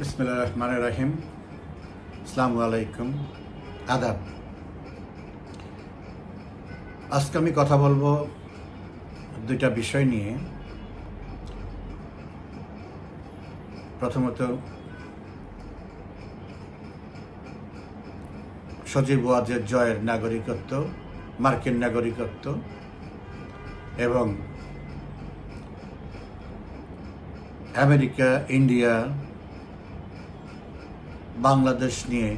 बिस्मिल्लाह रहमान रहीम। अस्सलामु आलैकुम, आदाब। আজকে আমি কথা বলবো দুইটা বিষয় নিয়ে। প্রথমত সজীব ওয়াজেদ জয়ের নাগরিকত্ব, মার্কিন নাগরিকত্ব এবং আমেরিকা, ইন্ডিয়া, বাংলাদেশ নিয়ে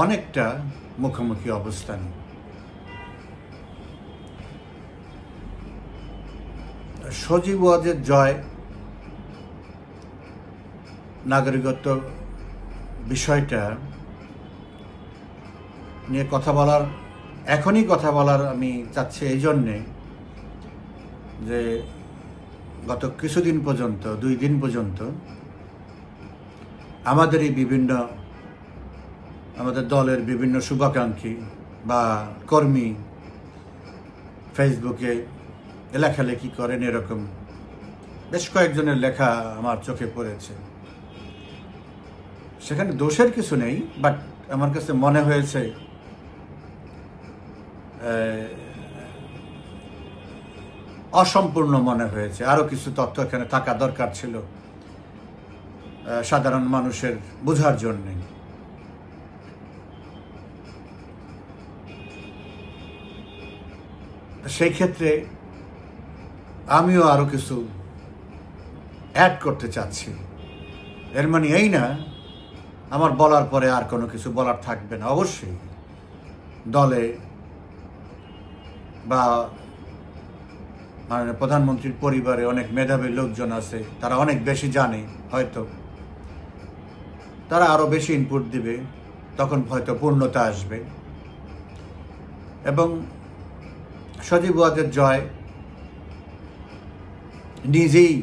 অনেকটা মুখোমুখি অবস্থান। সজীব ওয়াজেদ জয় নাগরিকত্ব বিষয়টা নিয়ে এখনই কথা বলার আমি চাচ্ছি এই জন্যে যে গত কিছুদিন পর্যন্ত, 2 দিন পর্যন্ত আমাদের দলের বিভিন্ন শুভাকাঙ্ক্ষী বা কর্মী ফেসবুকে লেখালেখি করেন। এরকম বেশ কয়েকজনের লেখা আমার চোখে পড়েছে। সেখানে দোষের কিছু নেই, বাট আমার কাছে মনে হয়েছে অসম্পূর্ণ মনে হয়েছে। আরো কিছু তথ্য এখানে থাকা দরকার ছিল সাধারণ মানুষের বোঝার জন্য। সেই ক্ষেত্রে আমিও আরো কিছু অ্যাড করতে চাচ্ছি। এর মানে এই না আমার বলার পরে আর কোনো কিছু বলার থাকবে না। অবশ্যই দলে বা মাননীয় প্রধানমন্ত্রীর পরিবারে অনেক মেধাবী লোকজন আছে, তারা অনেক বেশি জানে, হয়তো তারা আরো বেশি ইনপুট দিবে, তখন হয়তো পূর্ণতা আসবে। এবং সজীব ওয়াজেদ জয় নিজেই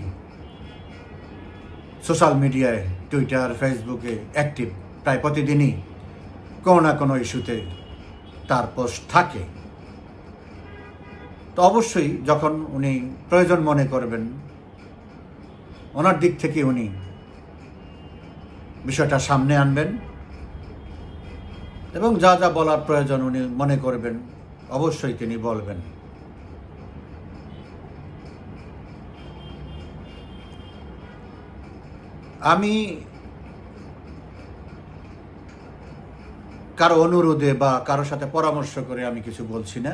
সোশ্যাল মিডিয়ায়, টুইটার, ফেসবুকে অ্যাক্টিভ, প্রায় প্রতিদিনই কোনো না কোনো ইস্যুতে তার পোস্ট থাকে। তো অবশ্যই যখন উনি প্রয়োজন মনে করবেন, ওনার দিক থেকে উনি বিষয়টা সামনে আনবেন এবং যা যা বলার প্রয়োজন উনি মনে করবেন, অবশ্যই তিনি বলবেন। আমি কারো অনুরোধে বা কারোর সাথে পরামর্শ করে আমি কিছু বলছি না।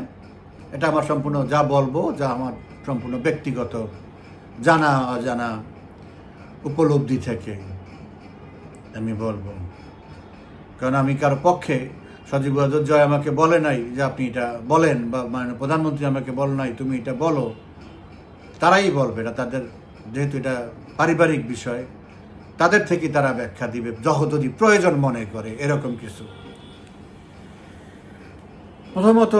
এটা আমার সম্পূর্ণ যা বলবো, যা আমার সম্পূর্ণ ব্যক্তিগত জানা অজানা উপলব্ধি থেকে আমি বলবো। কারণ আমি কারো পক্ষে, সজীব ওয়াজেদ জয় আমাকে বলে নাই যে আপনি এটা বলেন, বা মানে প্রধানমন্ত্রী আমাকে বলে নাই তুমি এটা বলো। তারাই বলবে, এটা তাদের, যেহেতু এটা পারিবারিক বিষয়, তাদের থেকে তারা ব্যাখ্যা দিবে যদি প্রয়োজন মনে করে এরকম কিছু। প্রথমত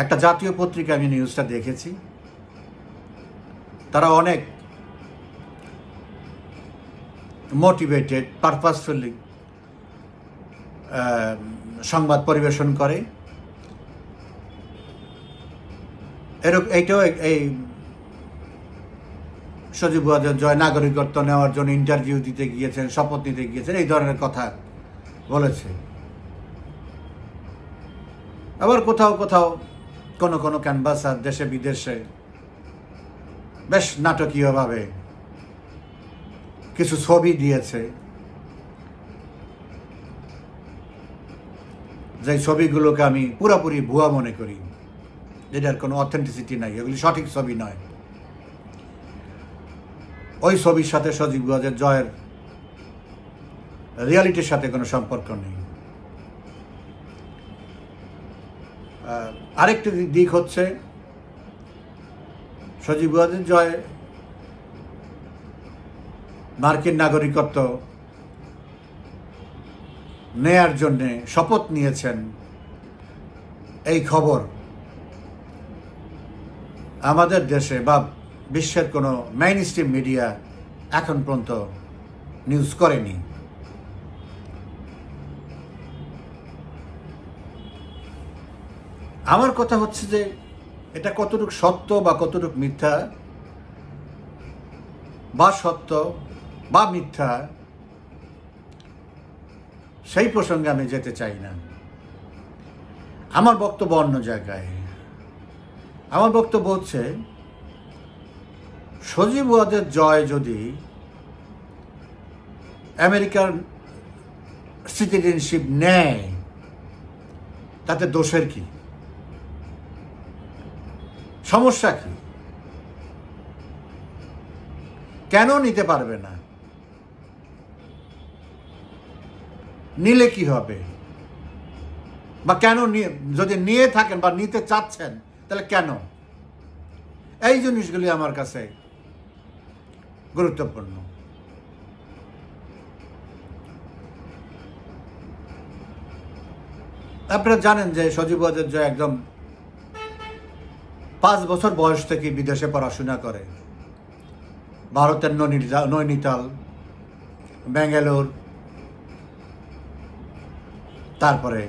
একটা জাতীয় পত্রিকা আমি নিউজটা দেখেছি, তারা অনেক মোটিভেটেড, পারপাসফুলি সংবাদ পরিবেশন করে। এইটাও এই সজীব ওয়াজেদ জয় নাগরিকত্ব নেওয়ার জন্য ইন্টারভিউ দিতে গিয়েছেন, শপথ নিতে গিয়েছেন, এই ধরনের কথা বলেছে। আবার কোথাও কোথাও কোনো ক্যানভাসার দেশে বিদেশে বেশ নাটকীয়ভাবে কিছু ছবি দিয়েছে, যে ছবিগুলোকে আমি পুরোপুরি ভুয়া মনে করি, যেটার কোনো অথেন্টিসিটি নাই, এগুলি সঠিক ছবি নয়। ওই ছবির সাথে সজীব ওয়াজেদ জয়ের রিয়ালিটির সাথে কোনো সম্পর্ক নেই। আরেকটি দিক হচ্ছে, সজীব ওয়াজেদ জয় মার্কিন নাগরিকত্ব নেয়ার জন্যে শপথ নিয়েছেন, এই খবর আমাদের দেশে বা বিশ্বের কোনো মেইনস্ট্রিম মিডিয়া এখন পর্যন্ত নিউজ করেনি। আমার কথা হচ্ছে যে এটা কতটুকু সত্য বা কতটুকু মিথ্যা, বা সত্য বা মিথ্যা, সেই প্রসঙ্গে আমি যেতে চাই না। আমার বক্তব্য অন্য জায়গায়। আমার বক্তব্য হচ্ছে, সজীব ওয়াজেদ জয় যদি আমেরিকার সিটিজেনশিপ নেয়, তাতে দোষের কি, সমস্যা কি? কেন নিতে পারবে না? নিলে কি হবে? বা কেন যদি নিয়ে থাকেন বা নিতে চাচ্ছেন, তাহলে কেন? এই জিনিসগুলি আমার কাছে গুরুত্বপূর্ণ। আপনারা জানেন যে সজীব ওয়াজেদ জয় একদম 5 বছর বয়স থেকে বিদেশে পড়াশোনা করে। ভারতের নৈনিতাল, ব্যাঙ্গালোর, তারপরে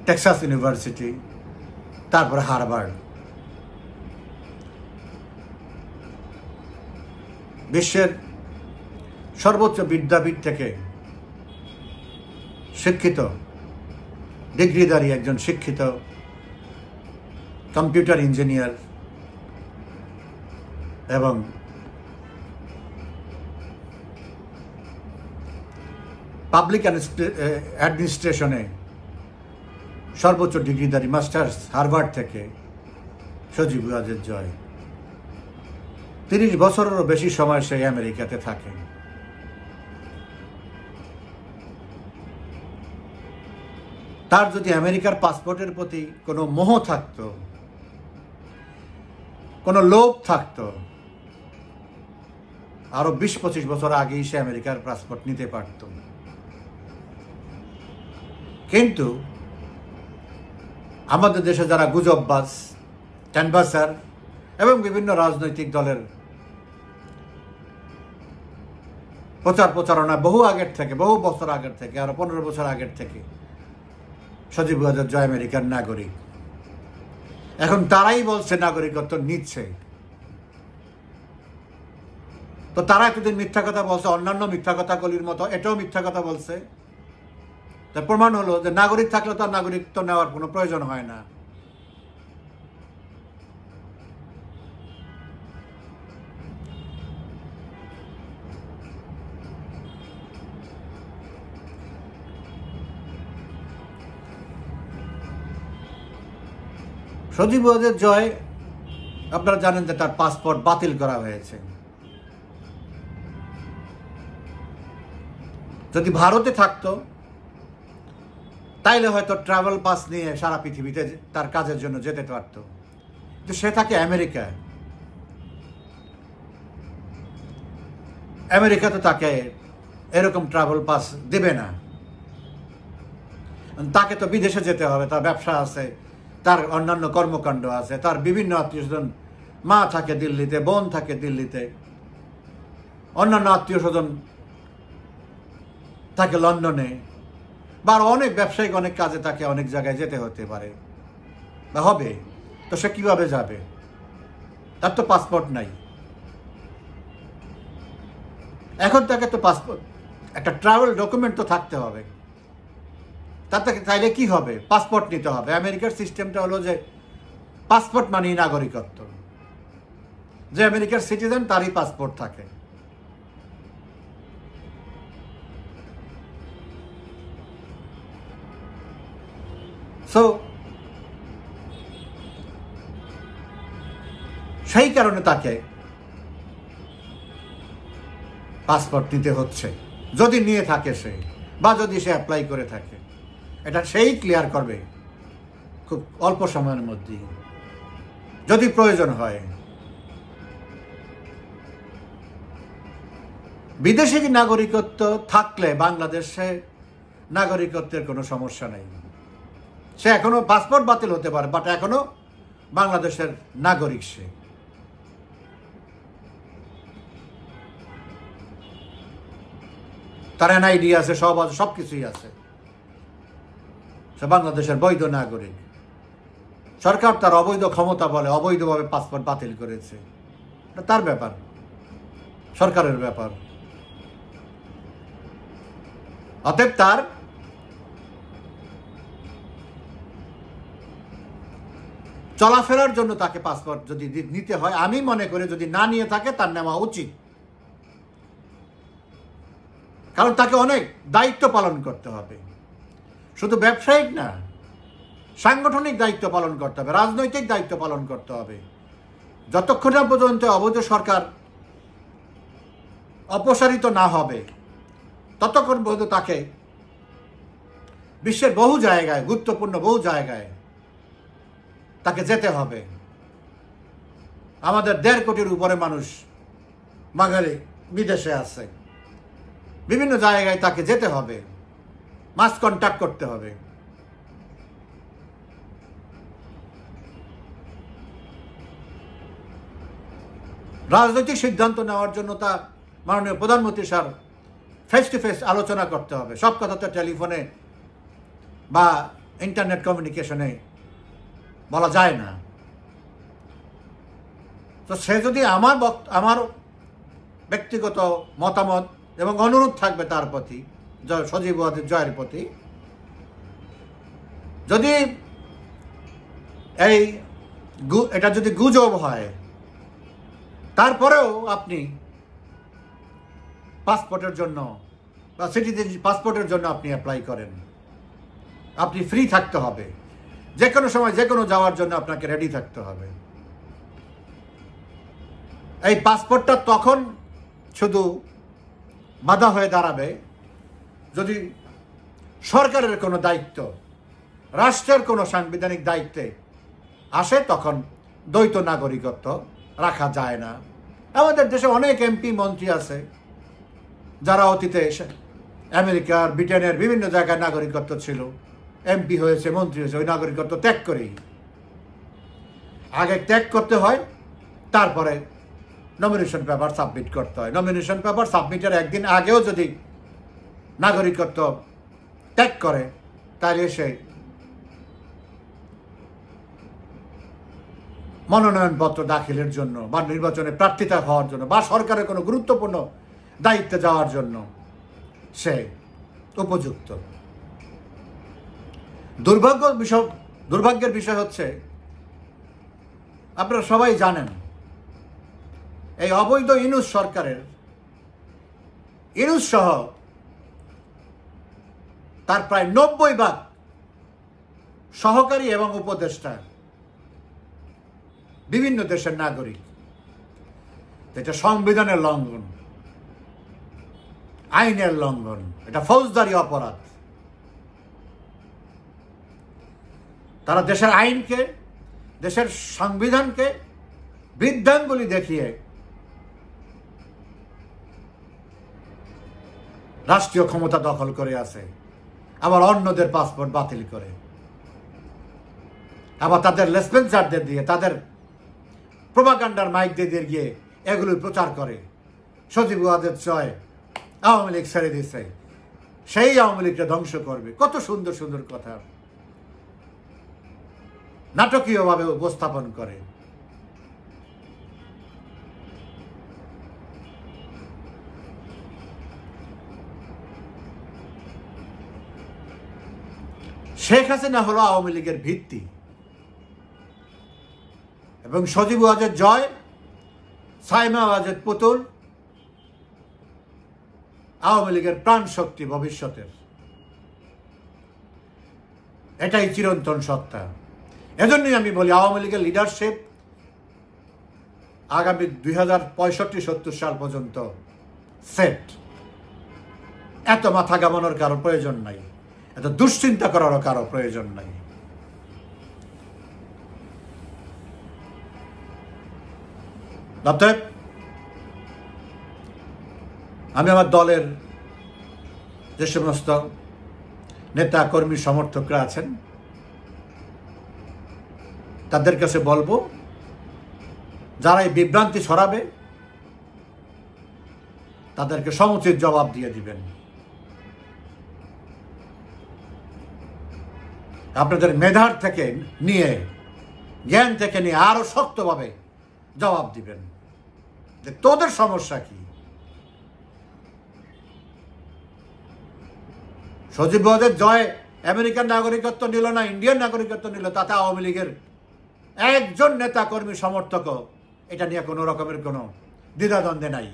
টেক্সাস ইউনিভার্সিটি, তারপরে হার্ভার্ড। বিশ্বের সর্বোচ্চ বিদ্যাপীঠ থেকে শিক্ষিত, ডিগ্রিধারী একজন শিক্ষিত কম্পিউটার ইঞ্জিনিয়ার এবং পাবলিক অ্যাডমিনিস্ট্রেশনে সর্বোচ্চ ডিগ্রিধারী মাস্টার্স হার্ভার্ড থেকে সজীব ওয়াজেদ জয় 30 বছরেরও বেশি সময় সে আমেরিকাতে থাকে। তার যদি আমেরিকার পাসপোর্টের প্রতি কোনো মোহ থাকতো, কোনো লোভ থাকতো, আরো 20-25 বছর আগেই সে আমেরিকার পাসপোর্ট নিতে পারত। কিন্তু আমাদের দেশে যারা গুজববাজ, ক্যানভাসার এবং বিভিন্ন রাজনৈতিক দলের প্রচারণা বহু আগের থেকে, বহু বছর আগের থেকে, আরো 15 বছর আগের থেকে সজীব ওয়াজেদ জয় আমেরিকার নাগরিক। এখন তারাই বলছে নাগরিকত্ব নিচ্ছে। তো তারা এতদিন মিথ্যা কথা বলছে, অন্যান্য মিথ্যা কথাগুলির মতো এটাও মিথ্যা কথা বলছে। তার প্রমাণ হলো যে নাগরিক থাকলে তো আর নাগরিকত্ব নেওয়ার কোনো প্রয়োজন হয় না। সজীব ওয়াজেদ জয়, আপনারা জানেন যে তার পাসপোর্ট বাতিল করা হয়েছে। যদি ভারতে থাকতো তাইলে হয়তো ট্রাভেল পাস নিয়ে সারা পৃথিবীতে তার কাজের জন্য যেতে পারত। কিন্তু সে থাকে আমেরিকায়। আমেরিকা তো তাকে এরকম ট্রাভেল পাস দেবে না। তাকে তো বিদেশে যেতে হবে, তার ব্যবসা আছে, তার অন্যান্য কর্মকাণ্ড আছে, তার বিভিন্ন আত্মীয় স্বজন, মা থাকে দিল্লিতে, বোন থাকে দিল্লিতে, অন্যান্য আত্মীয় স্বজন থাকে লন্ডনে, বা অনেক ব্যবসায়িক অনেক কাজে তাকে অনেক জায়গায় যেতে হতে পারে বা হবে। তো সে কিভাবে যাবে? তার তো পাসপোর্ট নাই। এখন তাকে তো পাসপোর্ট, একটা ট্রাভেল ডকুমেন্ট তো থাকতে হবে। তাতে তাইলে কি হবে? পাসপোর্ট নিতে হবে। আমেরিকার সিস্টেমটা হলো যে পাসপোর্ট মানেই নাগরিকত্ব। যে আমেরিকার সিটিজেন তারই পাসপোর্ট থাকে। সো সেই কারণে তাকে পাসপোর্ট নিতে হচ্ছে, যদি নিয়ে থাকে সে, বা যদি সে অ্যাপ্লাই করে থাকে। এটা সেই ক্লিয়ার করবে খুব অল্প সময়ের মধ্যেই, যদি প্রয়োজন হয়। বিদেশি নাগরিকত্ব থাকলে বাংলাদেশে নাগরিকত্বের কোনো সমস্যা নেই। সে এখনো পাসপোর্ট বাতিল হতে পারে, বাট এখনো বাংলাদেশের নাগরিক সে। তার এনআইডি আছে, সব আছে, সবকিছুই আছে। সে বাংলাদেশের বৈধ নাগরিক। সরকার তার অবৈধ ক্ষমতা বলে অবৈধভাবে পাসপোর্ট বাতিল করেছে, এটা তার ব্যাপার, সরকারের ব্যাপার। অতএব তার চলাফেরার জন্য তাকে পাসপোর্ট যদি নিতে হয়, আমি মনে করি যদি না নিয়ে থাকে তার নেওয়া উচিত। কারণ তাকে অনেক দায়িত্ব পালন করতে হবে, শুধু ব্যবসায়িক না, সাংগঠনিক দায়িত্ব পালন করতে হবে, রাজনৈতিক দায়িত্ব পালন করতে হবে। যতক্ষণ না পর্যন্ত অবৈধ সরকার অপসারিত না হবে ততক্ষণ পর্যন্ত তাকে বিশ্বের বহু জায়গায়, গুরুত্বপূর্ণ বহু জায়গায় তাকে যেতে হবে। আমাদের 1.5 কোটির উপরে মানুষ বাঙালি বিদেশে আছে, বিভিন্ন জায়গায় তাকে যেতে হবে, মাস কন্ট্যাক্ট করতে হবে। রাজনৈতিক সিদ্ধান্ত নেওয়ার জন্য তা মাননীয় প্রধানমন্ত্রীর সাথে ফেস টু ফেস আলোচনা করতে হবে। সব কথা তো টেলিফোনে বা ইন্টারনেট কমিউনিকেশনে বলা যায় না। তো সে যদি আমার ব্যক্তিগত মতামত এবং অনুরোধ থাকবে তার প্রতি, সজীব ওয়াজেদ জয়ের প্রতি, যদি এটা যদি গুজব হয়, তারপরেও আপনি পাসপোর্টের জন্য বা সিটিজেনশিপ পাসপোর্টের জন্য আপনি অ্যাপ্লাই করেন, আপনি ফ্রি থাকতে হবে, যে কোনো সময় যে কোনো যাওয়ার জন্য আপনাকে রেডি থাকতে হবে। এই পাসপোর্টটা তখন শুধু বাধা হয়ে দাঁড়াবে যদি সরকারের কোনো দায়িত্ব, রাষ্ট্রের কোনো সাংবিধানিক দায়িত্বে আসে, তখন দ্বৈত নাগরিকত্ব রাখা যায় না। আমাদের দেশে অনেক এমপি মন্ত্রী আছে যারা অতীতে আমেরিকার, ব্রিটেনের বিভিন্ন জায়গায় নাগরিকত্ব ছিল, এমপি হয়েছে, মন্ত্রী হয়েছে, ওই নাগরিকত্ব ত্যাগ করেই। আগে ত্যাগ করতে হয়, তারপরে নমিনেশন পেপার সাবমিট করতে হয়। নমিনেশন পেপার সাবমিটের একদিন আগেও যদি নাগরিকত্ব ত্যাগ করে, তাহলে সে মনোনয়নপত্র দাখিলের জন্য বা নির্বাচনে প্রার্থিতা হওয়ার জন্য বা সরকারের কোনো গুরুত্বপূর্ণ দায়িত্বে যাওয়ার জন্য সে উপযুক্ত। দুর্ভাগ্যের বিষয় হচ্ছে, আপনারা সবাই জানেন, এই অবৈধ ইউনূস সরকারের, ইউনূস সহ তার প্রায় 90% সহকারী এবং উপদেষ্টা বিভিন্ন দেশের নাগরিক। এটা সংবিধানের লঙ্ঘন, আইনের লঙ্ঘন, এটা ফৌজদারি অপরাধ। তারা দেশের আইনকে, দেশের সংবিধানকে বৃদ্ধাঙ্গুলি দেখিয়ে রাষ্ট্রীয় ক্ষমতা দখল করে আছে, আবার অন্যদের পাসপোর্ট বাতিল করে, আবার তাদের লেসপেন্সারদের দিয়ে, তাদের প্রোপাগান্ডার মাইক দিয়ে গিয়ে এগুলো প্রচার করে। সজীব ওয়াজেদ জয় আওয়ামী লীগ ছেড়ে দিচ্ছে, সেই আওয়ামী লীগকে ধ্বংস করবে। কত সুন্দর সুন্দর কথা নাটকীয়ভাবে উপস্থাপন করে। শেখ হাসিনা হলো আওয়ামী লীগের ভিত্তি এবং সজীব ওয়াজেদ জয়, সাইমা ওয়াজেদ পুতুল আওয়ামী লীগের প্রাণ শক্তি ভবিষ্যতের। এটাই চিরন্তন সত্তা। এজন্যই আমি বলি, আওয়ামী লীগের লিডারশিপ আগামী 2065-70 সাল পর্যন্ত সেট। এত মাথা ঘামানোর কারো প্রয়োজন নাই, এত দুশ্চিন্তা করারও কারো প্রয়োজন নাই। অতএব আমি আমার দলের যে সমস্ত নেতা কর্মী সমর্থকরা আছেন তাদের কাছে বলবো, যারা এই বিভ্রান্তি ছড়াবে তাদেরকে সমুচিত জবাব দিয়ে দিবেন। আপনাদের মেধার থেকে নিয়ে, জ্ঞান থেকে নিয়ে আরো শক্তভাবে জবাব দিবেন যে তোদের সমস্যা কি। সজীব ওয়াজেদ জয় আমেরিকান নাগরিকত্ব নিল না ইন্ডিয়ান নাগরিকত্ব নিল, তাতে আওয়ামী লীগের একজন নেতা কর্মী সমর্থক এটা নিয়ে কোনো রকমের কোনো দ্বিধাদ্বন্দ্বে নাই,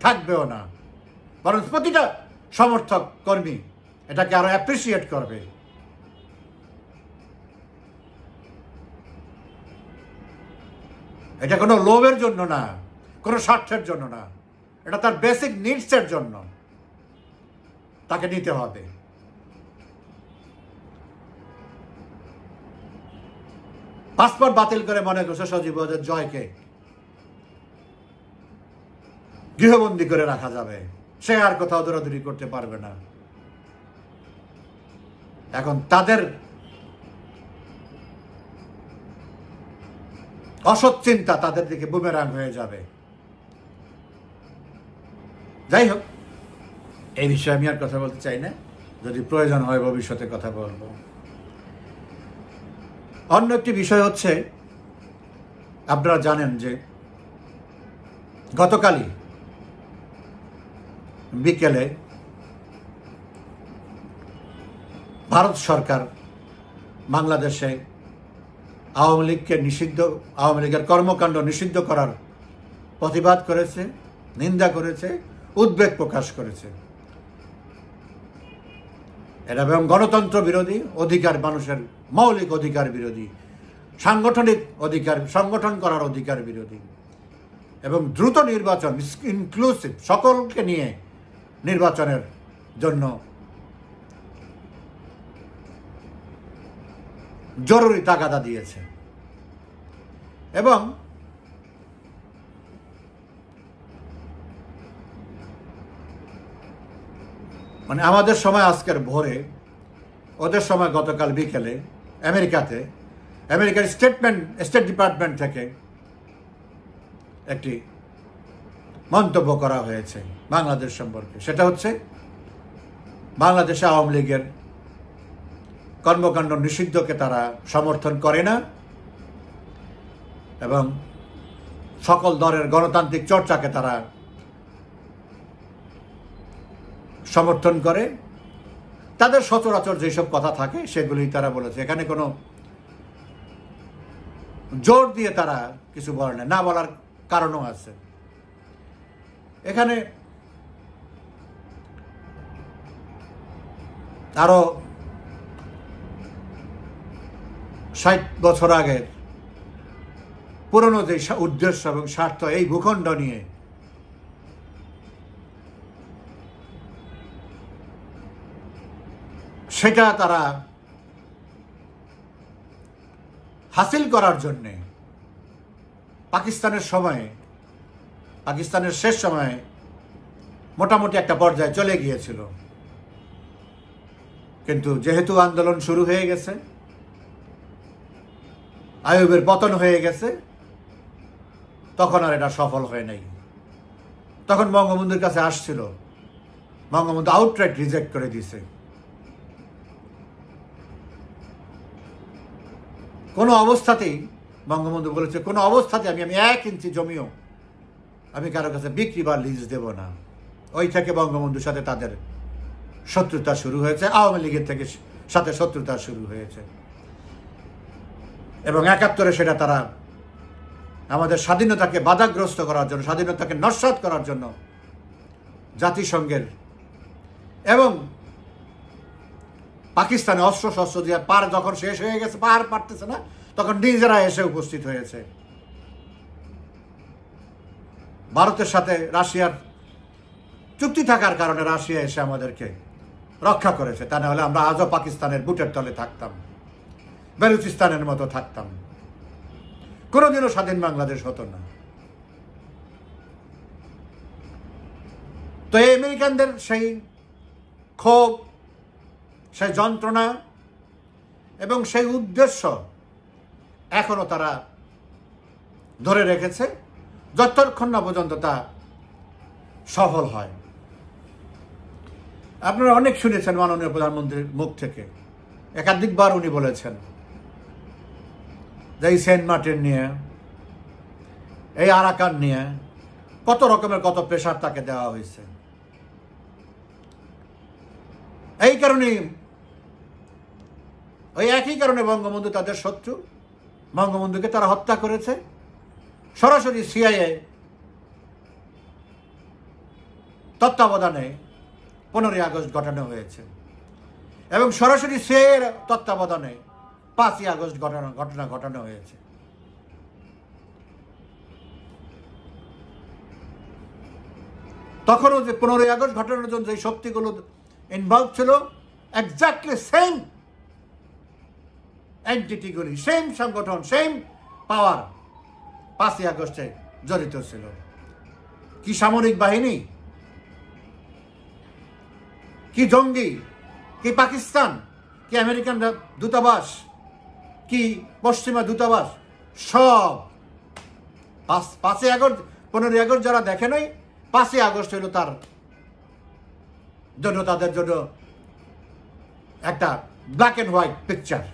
থাকবেও না। বরং প্রতিটা সমর্থক কর্মী এটাকে আরো অ্যাপ্রিসিয়েট করবে। এটা কোনো লোভের জন্য না, কোনো স্বার্থের জন্য না, এটা তার বেসিক নিডসের জন্য তাকে নিতে হবে। পাসপোর্ট বাতিল করে মনে করছে সজীব ওয়াজেদ জয়কে গৃহবন্দী করে রাখা যাবে, সে আর কোথাও দৌড়াদৌড়ি করতে পারবে না। এখন তাদের অসৎ চিন্তা তাদের দিকে বুমেরাং হয়ে যাবে। যাই হোক, এই বিষয়ে আমি আর কথা বলতে চাই না, যদি প্রয়োজন হয় ভবিষ্যতে কথা বলবো। অন্য একটি বিষয় হচ্ছে, আপনারা জানেন যে গতকালই বিকেলে ভারত সরকার বাংলাদেশে আওয়ামী লীগের কর্মকাণ্ড নিষিদ্ধ করার প্রতিবাদ করেছে, নিন্দা করেছে, উদ্বেগ প্রকাশ করেছে। এটা এবং গণতন্ত্র বিরোধী, মানুষের মৌলিক অধিকার বিরোধী, সাংগঠনিক অধিকার, সংগঠন করার অধিকার বিরোধী, এবং দ্রুত নির্বাচন, ইনক্লুসিভ, সকলকে নিয়ে নির্বাচনের জন্য জরুরি তাগাদা দিয়েছে। এবং মানে আমাদের সময় আজকের ভোরে, ওদের সময় গতকাল বিকেলে আমেরিকার স্টেট ডিপার্টমেন্ট থেকে একটি মন্তব্য করা হয়েছে বাংলাদেশ সম্পর্কে। সেটা হচ্ছে, বাংলাদেশে আওয়ামী লীগের কর্মকাণ্ড নিষিদ্ধকে তারা সমর্থন করে না এবং সকল দলের গণতান্ত্রিক চর্চাকে তারা সমর্থন করে। তাদের সচরাচর যেসব কথা থাকে সেগুলি তারা বলেছে, এখানে কোনো জোর দিয়ে তারা কিছু বলে না, বলার কারণও আছে। এখানে আরো 60 বছর আগের পুরনো যে উদ্দেশ্য এবং স্বার্থ এই ভূখণ্ড নিয়ে, সেটা তারা হাসিল করার জন্যে পাকিস্তানের শেষ সময়ে মোটামুটি একটা পর্যায়ে চলে গিয়েছিল। কিন্তু যেহেতু আন্দোলন শুরু হয়ে গেছে, আইয়ুবের পতন হয়ে গেছে, তখন আর এটা সফল হয় নাই। তখন বঙ্গবন্ধুর কাছে আসছিল, বঙ্গবন্ধু আউটরাইট রিজেক্ট করে দিয়েছে। কোনো অবস্থাতেই বঙ্গবন্ধু বলেছে, কোনো অবস্থাতে আমি 1 ইঞ্চি জমিও আমি কারো কাছে বিক্রি বা লিজ দেব না। ওই থেকে বঙ্গবন্ধুর সাথে তাদের শত্রুতা শুরু হয়েছে, আওয়ামী লীগের সাথে শত্রুতা শুরু হয়েছে। এবং 71-এ সেটা তারা আমাদের স্বাধীনতাকে বাধাগ্রস্ত করার জন্য, স্বাধীনতাকে নস্যাৎ করার জন্য জাতিসংঘের এবং পাকিস্তানে অস্ত্র শস্ত্র দিয়ে পার যখন শেষ হয়ে গেছে, পার পারতেছে না, তখন নিজেরা এসে উপস্থিত হয়েছে। ভারতের সাথে রাশিয়ার চুক্তি থাকার কারণে রাশিয়া এসে আমাদেরকে রক্ষা করেছে, তা না হলে আমরা আজও পাকিস্তানের বুটের তলে থাকতাম, বেলুচিস্তানের মতো থাকতাম, কোনোদিনও স্বাধীন বাংলাদেশ হতো না। তো এই আমেরিকানদের সেই ক্ষোভ, সেই যন্ত্রণা এবং সেই উদ্দেশ্য এখনো তারা ধরে রেখেছে, যতক্ষণ না পর্যন্ত তা সফল হয়। আপনারা অনেক শুনেছেন মাননীয় প্রধানমন্ত্রীর মুখ থেকে একাধিকবার উনি বলেছেন যে এই সেন্ট মার্টিন নিয়ে, এই আরাকান নিয়ে কত রকমের কত প্রেশার তাকে দেওয়া হয়েছে। এই কারণে, ওই একই কারণে বঙ্গবন্ধু তাদের শত্রু, বঙ্গবন্ধুকে তারা হত্যা করেছে। সরাসরি সিআইএ তত্ত্বাবধানে 15ই আগস্ট ঘটানো হয়েছে এবং সরাসরি সিআইএর তত্ত্বাবধানে 5ই আগস্ট ঘটনা ঘটানো হয়েছে। তখনও যে 15ই আগস্ট ঘটানোর জন্য যে শক্তিগুলো ইনভলভ ছিল, এক্স্যাক্টলি সেম এন্টিটিগুলি, সেম সংগঠন, সেম পাওয়ার 5ই আগস্টে জড়িত ছিল। কি সামরিক বাহিনী, কি জঙ্গি, কি পাকিস্তান, কি আমেরিকান দূতাবাস, কি পশ্চিমা দূতাবাস, সব 5ই আগস্ট 15ই আগস্ট যারা দেখে নাই, 5ই আগস্ট হইল তার জন্য, তাদের জন্য একটা ব্ল্যাক অ্যান্ড হোয়াইট পিকচার।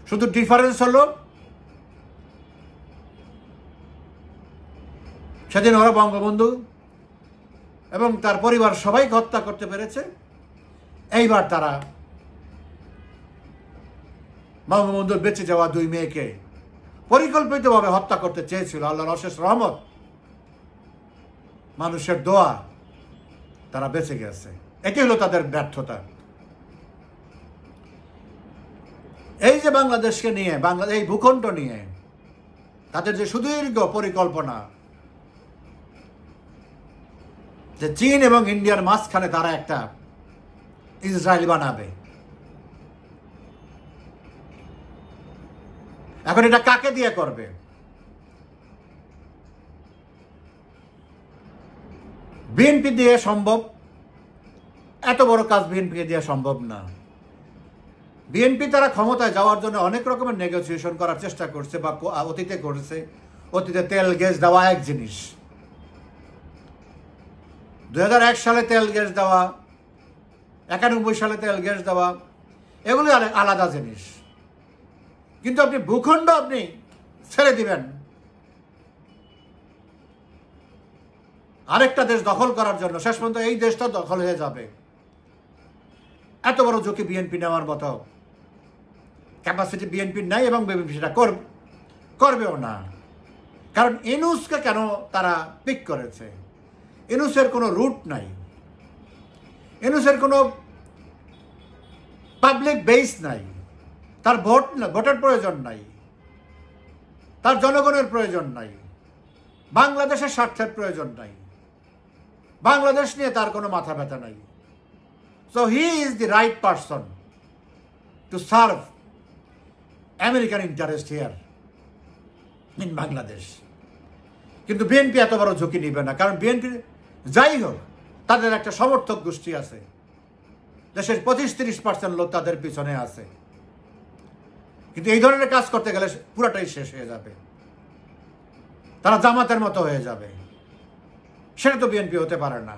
শুধু ডিফারেন্স হলো সেদিন ওরা বঙ্গবন্ধু এবং তার পরিবার সবাইকে হত্যা করতে পেরেছে। এইবার তারা বঙ্গবন্ধুর বেঁচে যাওয়া 2 মেয়েকে পরিকল্পিতভাবে হত্যা করতে চেয়েছিল। আল্লাহর অশেষ রহমত, মানুষের দোয়া, তারা বেঁচে গেছে। এটি হলো তাদের ব্যর্থতা। এই যে বাংলাদেশকে নিয়ে, এই ভূখণ্ড নিয়ে তাদের যে সুদীর্ঘ পরিকল্পনা, যে চীন এবং ইন্ডিয়ার মাঝখানে তারা একটা ইসরায়েল বানাবে। এখন এটা কাকে দিয়ে করবে? বিএনপি দিয়ে সম্ভব? এত বড় কাজ বিএনপি দিয়ে সম্ভব না। বিএনপি তারা ক্ষমতায় যাওয়ার জন্য অনেক রকমের নেগোসিয়েশন করার চেষ্টা করছে বা অতীতে করেছে। অতীতে তেল গ্যাস দেওয়া এক জিনিস, 2001 সালে তেল গ্যাস দেওয়া, 91 সালে তেল গ্যাস দেওয়া, এগুলি আলাদা জিনিস। কিন্তু আপনি ভূখণ্ড আপনি ছেড়ে দিবেন আরেকটা দেশ দখল করার জন্য, শেষ পর্যন্ত এই দেশটা দখল হয়ে যাবে। এত বড় ঝুঁকি বিএনপি নেওয়ার মতো ক্যাপাসিটি বিএনপির নাই এবং বিএনপি সেটা করবেও না। কারণ ইউনূসকে কেন তারা পিক করেছে? ইউনূসের কোনো রুট নাই, ইউনূসের কোনো পাবলিক বেস নাই, তার ভোটের প্রয়োজন নাই, তার জনগণের প্রয়োজন নাই, বাংলাদেশের স্বার্থের প্রয়োজন নাই, বাংলাদেশ নিয়ে তার কোনো মাথা ব্যথা নাই। So he is the right person to serve American interest here in Bangladesh. কিন্তু বিএনপি এত বড় ঝুঁকি নিবে না, কারণ বিএনপি যাই হোক তাদের একটা সমর্থক গোষ্ঠী আছে, দেশের 25-30% লোক তাদের পিছনে আছে। কিন্তু এই ধরনের কাজ করতে গেলে পুরাটাই শেষ হয়ে যাবে, তারা জামাতের মতো হয়ে যাবে। সেটা তো বিএনপি হতে পারে না।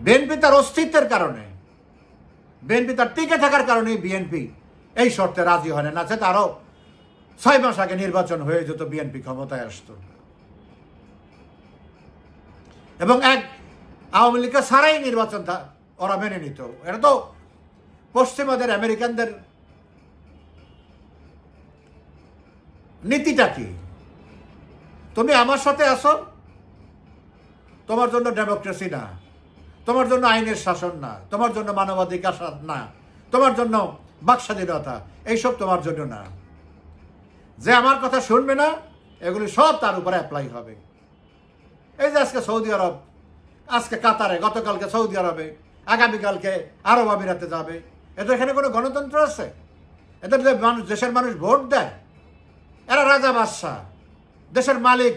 বিএনপি তার অস্তিত্বের কারণে, বিএনপি তার টিকে থাকার কারণেই বিএনপি এই শর্তে রাজি হয় না। তারও 6 মাস আগে নির্বাচন হয়ে যেত, বিএনপি ক্ষমতায় আসতো এবং আওয়ামী লীগকে ছাড়াই নির্বাচন ওরা মেনে নিত। এটা তো পশ্চিমাদের, আমেরিকানদের নীতিটা কি? তুমি আমার সাথে আসো, তোমার জন্য ডেমোক্রেসি না, তোমার জন্য আইনের শাসন না, তোমার জন্য মানবাধিকার না, তোমার জন্য বাকস্বাধীনতা, এইসব তোমার জন্য না। যে আমার কথা শুনবে না, এগুলি সব তার উপরে অ্যাপ্লাই হবে। এই যে আজকে সৌদি আরব, আজকে কাতারে, গতকালকে সৌদি আরবে, আগামীকালকে আরব আমিরাতে যাবে। এদের এখানে কোনো গণতন্ত্র আছে? এদের দেশের মানুষ ভোট দেয়, এরা রাজা বাদশাহ, দেশের মালিক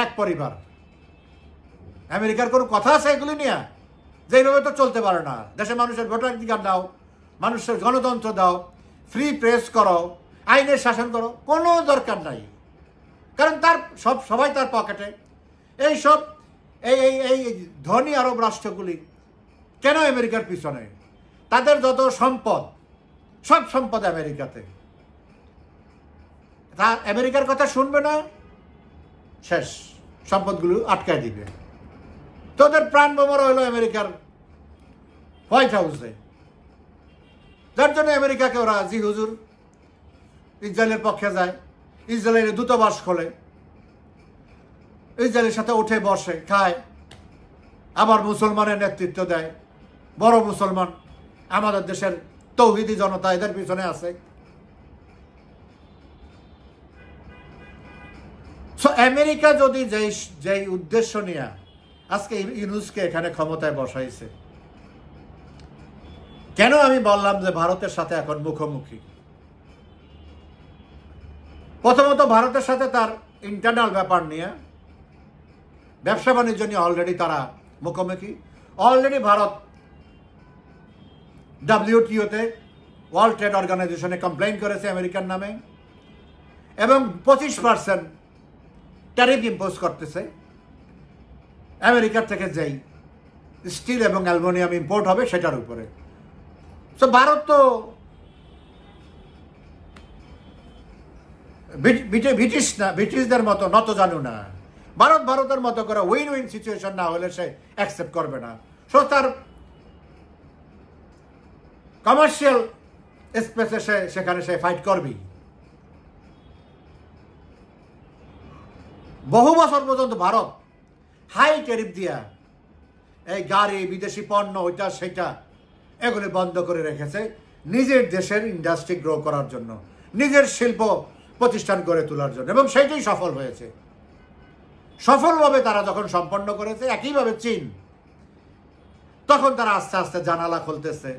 এক পরিবার। আমেরিকার কোনো কথা আছে এগুলি নিয়ে? যে এইভাবে তো চলতে পারে না। দেশের মানুষের ভোটাধিকার দাও, মানুষের গণতন্ত্র দাও, ফ্রি প্রেস করো, আইনের শাসন করো, কোনো দরকার নাই। কারণ তার সবাই তার পকেটে। এই সব এই ধনী আরব রাষ্ট্রগুলি কেন আমেরিকার পিছনে? তাদের যত সম্পদ, সব সম্পদ আমেরিকাতে। তা আমেরিকার কথা শুনবে না, শেষ, সম্পদগুলো আটকায় দিবে। তোদের প্রাণ বোমারা হলো আমেরিকার হোয়াইট হাউসে, যার জন্য আমেরিকাকে ওরা জি হুজুর ইসরায়েলের পক্ষে যায়, ইসরায়েলের দূতাবাস খোলে, ইসরায়েলের সাথে উঠে বসে খায়, আবার মুসলমানের নেতৃত্ব দেয়। বড় মুসলমান আমাদের দেশের তৌহিদি জনতা এদের পিছনে আছে। আমেরিকা যদি যেই উদ্দেশ্য নিয়ে আজকে ইউনূসকে এখানে ক্ষমতায় বসাইছে, কেন আমি বললাম যে ভারতের সাথে এখন মুখোমুখি? প্রথমত ভারতের সাথে তার ইন্টারনাল ব্যাপার নিয়ে, ব্যবসা বাণিজ্য নিয়ে অলরেডি তারা মুখোমুখি। অলরেডি ভারত WTO-তে, ওয়ার্ল্ড ট্রেড অর্গানাইজেশনে কমপ্লেইন করেছে আমেরিকার নামে, এবং 25% ট্যারিফ ইম্পোজ করতেছে আমেরিকার থেকে যেই স্টিল এবং অ্যালুমিনিয়াম ইম্পোর্ট হবে সেটার উপরে। তো ভারত তো ব্রিটিশদের মতো নত জানু না। ভারতের মতো করে উইন উইন সিচুয়েশন না হলে সে অ্যাকসেপ্ট করবে না। সো তার কমার্শিয়াল স্পেসে সেখানে সে ফাইট করবেই। বহু বছর পর্যন্ত ভারত হাই ট্যারিফ দিয়া এই গাড়ি, বিদেশি পণ্য, ওইটা সেটা এগুলি বন্ধ করে রেখেছে নিজের দেশের ইন্ডাস্ট্রি গ্রো করার জন্য, নিজের শিল্প প্রতিষ্ঠান গড়ে তোলার জন্য, এবং সেইটাই সফল হয়েছে। সফলভাবে তারা যখন সম্পন্ন করেছে, একইভাবে চীন, তখন তারা আস্তে আস্তে জানালা খুলতেছে,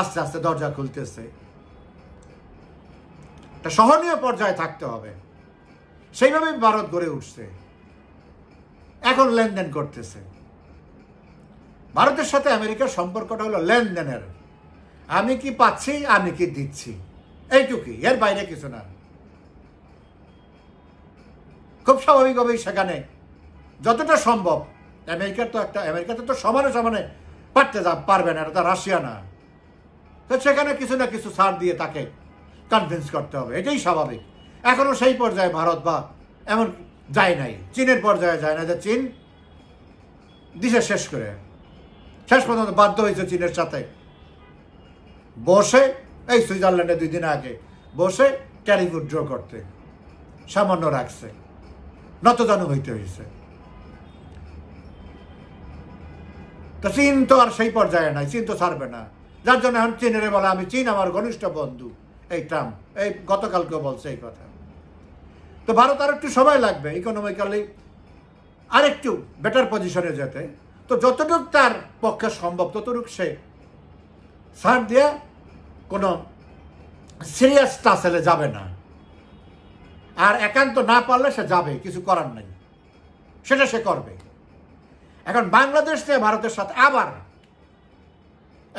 আস্তে আস্তে দরজা খুলতেছে। একটা সহনীয় পর্যায়ে থাকতে হবে, সেইভাবেই ভারত গড়ে উঠছে, এখন লেনদেন করতেছে। ভারতের সাথে আমেরিকার সম্পর্কটা হলো লেনদেনের, আমি কি পাচ্ছি, আমি কি দিচ্ছি, এইটুকুই, এর বাইরে কিছু না। খুব স্বাভাবিকভাবেই সেখানে যতটা সম্ভব আমেরিকাতে তো সমানে সমানে পারবে না, এটা রাশিয়া না, তো সেখানে কিছু না কিছু ছাড় দিয়ে তাকে কনভিন্স করতে হবে, এটাই স্বাভাবিক। এখনো সেই পর্যায়ে ভারত বা এমন যায় নাই, চীনের পর্যায়ে যায় না যে চীন দিশে শেষ করে শেষ পর্যন্ত বাধ্য হয়েছে চীনের সাথে বসে, এই সুইজারল্যান্ডে 2 দিন আগে বসে ট্যারিফ উইথড্র করতে, সামান্য রাখছে, নতজানু হইতে হয়েছে। তো চীন তো আর সেই পর্যায়ে নাই, চীন তো ছাড়বে না, যার জন্য এখন চীনের বলে আমি চীন আমার ঘনিষ্ঠ বন্ধু, এই ট্রাম্প এই গতকালকেও বলছে এই কথা। তো ভারত আর একটু সময় লাগবে ইকোনমিক্যালি আরেকটু বেটার পজিশনে যেতে। তো যতটুক তার পক্ষে সম্ভব ততটুক সে ছাড় দিয়ে কোনো সিরিয়াস টাসেলে যাবে না, আর একান্ত না পারলে সে যাবে, কিছু করার নাই, সেটা সে করবে। এখন বাংলাদেশ নিয়ে ভারতের সাথে আবার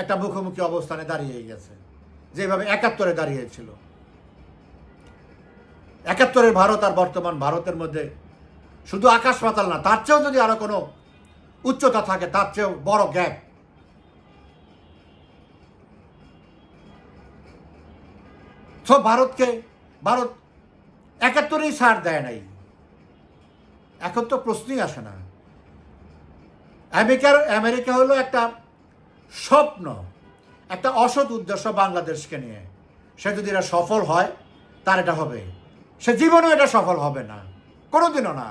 একটা মুখোমুখি অবস্থানে দাঁড়িয়ে গেছে, যেভাবে 71-এ দাঁড়িয়েছিল। 71-এর ভারত আর বর্তমান ভারতের মধ্যে শুধু আকাশ পাতাল না, তার চেয়েও যদি আরো কোনো উচ্চতা থাকে, তার চেয়েও বড় গ্যাপ। সব ভারত 71-এই ছাড় দেয় নাই, এখন তো প্রশ্নই আসে না। আমেরিকা হলো একটা স্বপ্ন, একটা অসৎ উদ্দেশ্য বাংলাদেশকে নিয়ে। সে যদি এটা সফল হয় তার এটা হবে, সে জীবনেও এটা সফল হবে না, কোনোদিনও না।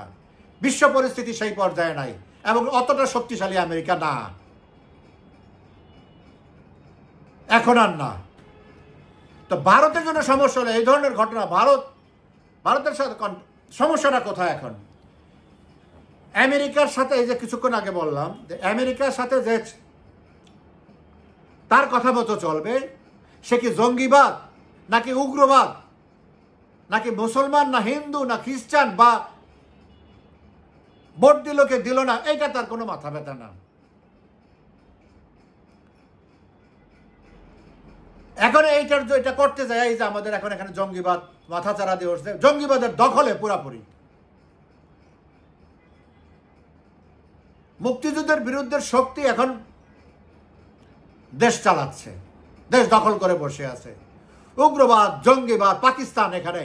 বিশ্ব পরিস্থিতি সেই পর্যায়ে নাই, এবং অতটা শক্তিশালী আমেরিকা না, এখন আর না। তো ভারতের জন্য সমস্যা হলে এই ধরনের ঘটনা, ভারতের সাথে সমস্যাটা কোথায় এখন? আমেরিকার সাথে, এই যে কিছুক্ষণ আগে বললাম যে আমেরিকার সাথে যে তার কথা মতো চলবে, সে কি জঙ্গিবাদ নাকি উগ্রবাদ, নাকি মুসলমান না হিন্দু না খ্রিস্টান, বা ভোট দিল কে দিল না, এইটা তার কোনো মাথা ব্যথা না। এখন এটা করতে যায়, এই যে আমাদের এখন এখানে জঙ্গিবাদ মাথা চারা দিয়ে উঠছে, জঙ্গিবাদের দখলে পুরাপুরি। মুক্তিযুদ্ধের বিরুদ্ধে শক্তি এখন দেশ চালাচ্ছে, দেশ দখল করে বসে আছে। উগ্রবাদ, জঙ্গিবাদ, পাকিস্তান এখানে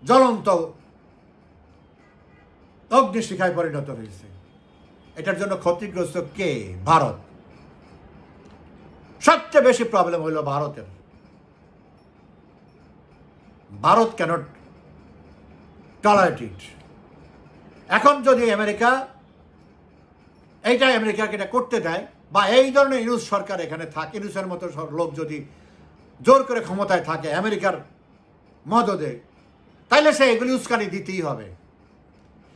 জ্বলন্ত অগ্নিশিখায় পরিণত হয়েছে। এটার জন্য ক্ষতিগ্রস্ত কে? ভারত। সবচেয়ে বেশি প্রবলেম হইল ভারতের। ভারত ক্যানট টলারেট ইট। এখন যদি আমেরিকা আমেরিকাকে এটা করতে দেয়, বা এই ধরনের ইউনুস সরকার এখানে থাকে, ইউনুসের মতো লোক যদি জোর করে ক্ষমতায় থাকে আমেরিকার মদদে, তাইলে সে এগুলি উস্কানি দিতেই হবে,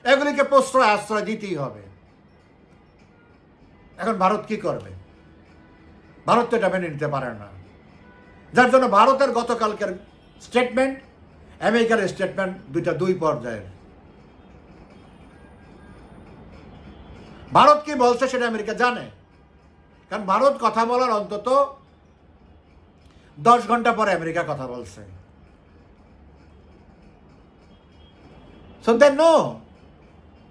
এগুলিকে প্রশ্রয় আশ্রয় দিতেই হবে। এখন ভারত কি করবে? ভারত তো এটা মেনে নিতে পারে না। যার জন্য ভারতের গতকালকের স্টেটমেন্ট, আমেরিকার স্টেটমেন্ট দুই পর্যায়ের। ভারত কি বলছে সেটা আমেরিকা জানে, কারণ ভারত কথা বলার অন্তত 10 ঘন্টা পরে আমেরিকা কথা বলছে। So they know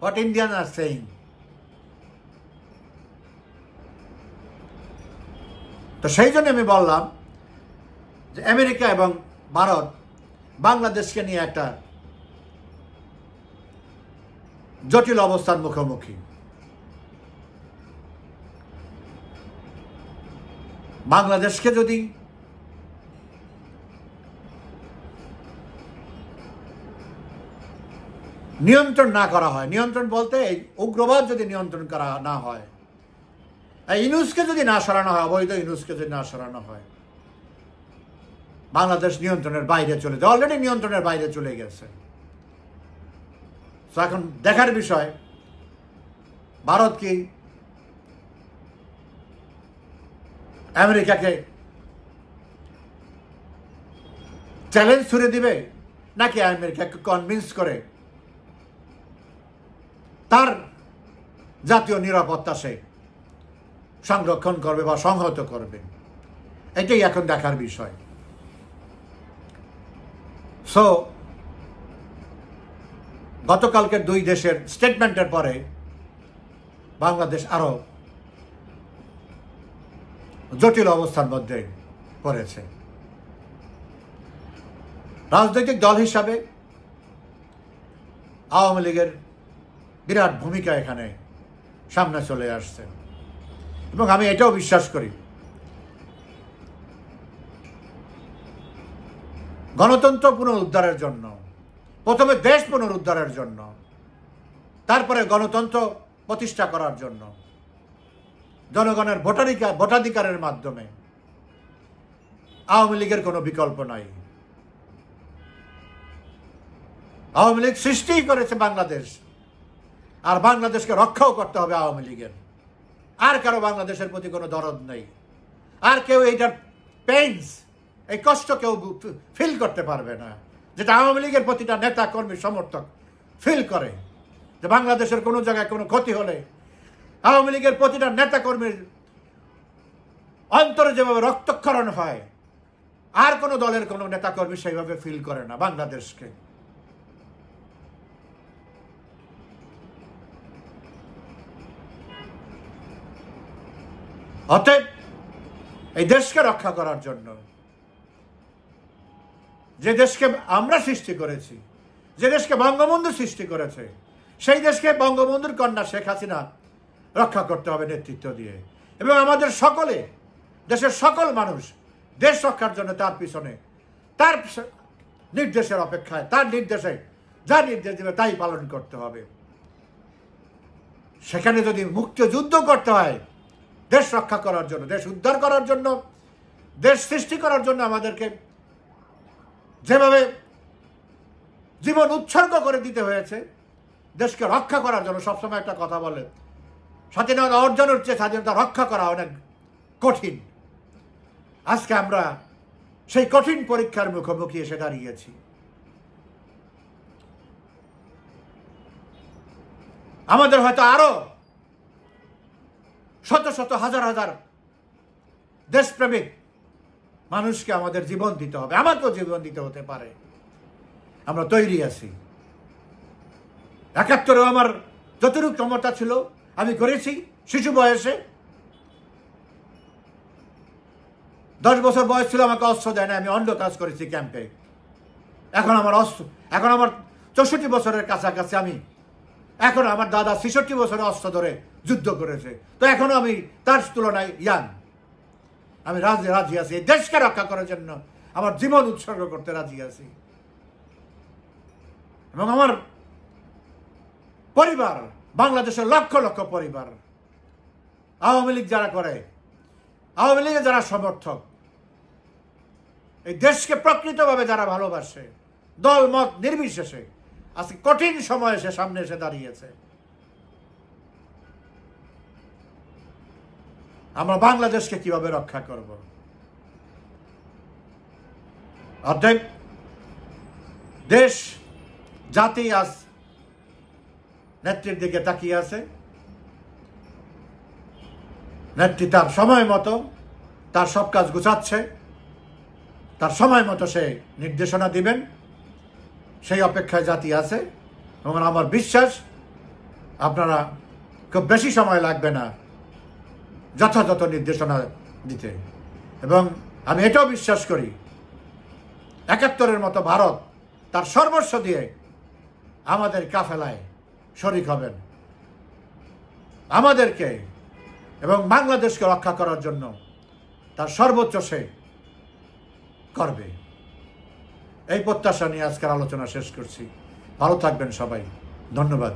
what Indians are saying. তো সেই জন্য আমি বললাম যে আমেরিকা এবং ভারত বাংলাদেশকে নিয়ে একটা জটিল অবস্থার মুখোমুখি। বাংলাদেশকে যদি নিয়ন্ত্রণ না করা হয়, নিয়ন্ত্রণ বলতে এই উগ্রবাদ যদি নিয়ন্ত্রণ করা না হয়, ইউনুসকে যদি না সরানো হয়, অবৈধ ইউনুসকে যদি না সরানো হয়, বাংলাদেশ নিয়ন্ত্রণের বাইরে চলে যায়। অলরেডি নিয়ন্ত্রণের বাইরে চলে গেছে। তো এখন দেখার বিষয় ভারত কি আমেরিকাকে চ্যালেঞ্জ ছুড়ে দিবে, নাকি আমেরিকাকে কনভিন্স করে তার জাতীয় নিরাপত্তা সে সংরক্ষণ করবে বা সংহত করবে। এটাই এখন দেখার বিষয়। সো গতকালকের দুই দেশের স্টেটমেন্টের পরে বাংলাদেশ আরো জটিল অবস্থার মধ্যে পড়েছে। রাজনৈতিক দল হিসাবে আওয়ামী লীগের বিরাট ভূমিকা এখানে সামনে চলে আসছে, এবং আমি এটাও বিশ্বাস করি গণতন্ত্র পুনরুদ্ধারের জন্য, প্রথমে দেশ পুনরুদ্ধারের জন্য, তারপরে গণতন্ত্র প্রতিষ্ঠা করার জন্য জনগণের ভোটাধিকারের মাধ্যমে আওয়ামী লীগের কোনো বিকল্প নাই। আওয়ামী লীগ সৃষ্টিই করেছে বাংলাদেশ, আর বাংলাদেশকে রক্ষাও করতে হবে আওয়ামী লীগের। আর কারো বাংলাদেশের প্রতি কোনো দরদ নেই, আর কেউ এইটার পেইনস, এই কষ্ট কেউ ফিল করতে পারবে না, যেটা আওয়ামী লীগের প্রতিটা নেতা কর্মী সমর্থক ফিল করে, যে বাংলাদেশের কোনো জায়গায় কোনো ক্ষতি হলে আওয়ামী লীগের প্রতিটা নেতা কর্মীর অন্তরে যেভাবে রক্তক্ষরণ হয়, আর কোনো দলের কোনো নেতা কর্মী সেইভাবে ফিল করে না বাংলাদেশকে। অতএব এই দেশকে রক্ষা করার জন্য, যে দেশকে আমরা সৃষ্টি করেছি, যে দেশকে বঙ্গবন্ধু সৃষ্টি করেছে, সেই দেশকে বঙ্গবন্ধুর কন্যা শেখ হাসিনা রক্ষা করতে হবে নেতৃত্ব দিয়ে। এবং আমাদের সকলে, দেশের সকল মানুষ দেশ রক্ষার জন্য তার পিছনে, তার নির্দেশের অপেক্ষায়, তার নির্দেশে যা নির্দেশ দেবে তাই পালন করতে হবে। সেখানে যদি মুক্তিযুদ্ধ করতে হয় দেশ রক্ষা করার জন্য, দেশ উদ্ধার করার জন্য, দেশ সৃষ্টি করার জন্য আমাদেরকে যেভাবে জীবন উৎসর্গ করে দিতে হয়েছে, দেশকে রক্ষা করার জন্য সবসময় একটা কথা বলে, স্বাধীনতা অর্জনের চেয়ে স্বাধীনতা রক্ষা করা অনেক কঠিন। আজকে আমরা সেই কঠিন পরীক্ষার মুখোমুখি এসে দাঁড়িয়েছি। আমাদের হয়তো আরো শত শত হাজার হাজার দেশপ্রেমিক মানুষকে আমাদের জীবন দিতে হবে, আমাকেও জীবন দিতে হতে পারে। আমরা তৈরি আছি। 71-এও আমার যতটুকু ক্ষমতা ছিল আমি করেছি, শিশু বয়সে 10 বছর বয়স ছিল, আমাকে অস্ত্র দেয় না, আমি অন্ধ কাজ করেছি ক্যাম্পে। এখন আমার 64 বছরের কাছাকাছি, এখন আমার দাদা 66 বছরের অস্ত্র ধরে যুদ্ধ করেছে, তো এখনো আমি তার তুলনায় ইয়াং। আমি রাজি আছি এই দেশকে রক্ষা করার জন্য আমার জীবন উৎসর্গ করতে রাজি আছি। এবং আমার পরিবার, বাংলাদেশের লক্ষ লক্ষ পরিবার, আওয়ামী লীগ যারা করে, আওয়ামী লীগের যারা সমর্থক, এই দেশকে প্রকৃতভাবে যারা ভালোবাসে, দল মত নির্বিশেষে আজকে কঠিন সময় এসে সামনে এসে দাঁড়িয়েছে। আমরা বাংলাদেশকে কিভাবে রক্ষা করব? অর্ধেক দেশ জাতি আজ নেত্রীর দিকে তাকিয়ে আছে। নেত্রী তার সময় মতো তার সব কাজ গুছাচ্ছে, তার সময় মতো সে নির্দেশনা দিবেন, সেই অপেক্ষায় জাতি আছে। এবং আমার বিশ্বাস আপনারা খুব বেশি সময় লাগবে না যথাযথ নির্দেশনা দিতে। এবং আমি এটাও বিশ্বাস করি 71-এর মতো ভারত তার সর্বস্ব দিয়ে আমাদের কাফেলায় শরিক হবেন, আমাদেরকে এবং বাংলাদেশকে রক্ষা করার জন্য তার সর্বোচ্চ সে করবে। এই প্রত্যাশা নিয়ে আজকের আলোচনা শেষ করছি। ভালো থাকবেন সবাই, ধন্যবাদ।